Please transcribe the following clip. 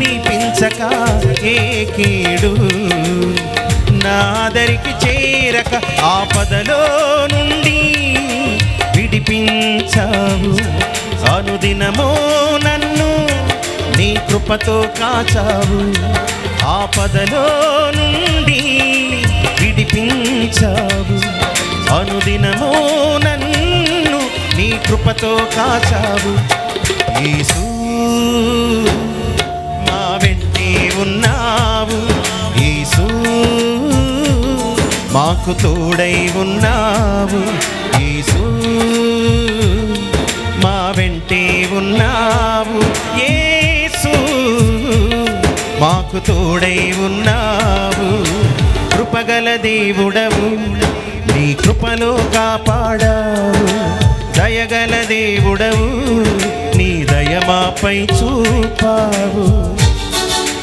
సమీపించక ఏ కీడు నాదరికి చేరక ఆపదలో నుండి విడిపించావు. అనుదినమో నన్ను నీ కృపతో కాచావు. ఆపదలో నుండి విడిపించావు. అనుదినమో నన్ను నీ కృపతో కాచావు. యేసు మా వెంటే ఉన్నావు. యేసు మాకు తోడై ఉన్నావు. యేసు మా వెంటే ఉన్నావు. యేసు మాకు తోడై ఉన్నావు. కృపగల దేవుడవు, నీ కృపలో కాపాడావు. దయగల దేవుడవు, నీ దయ మాపై చూపావు.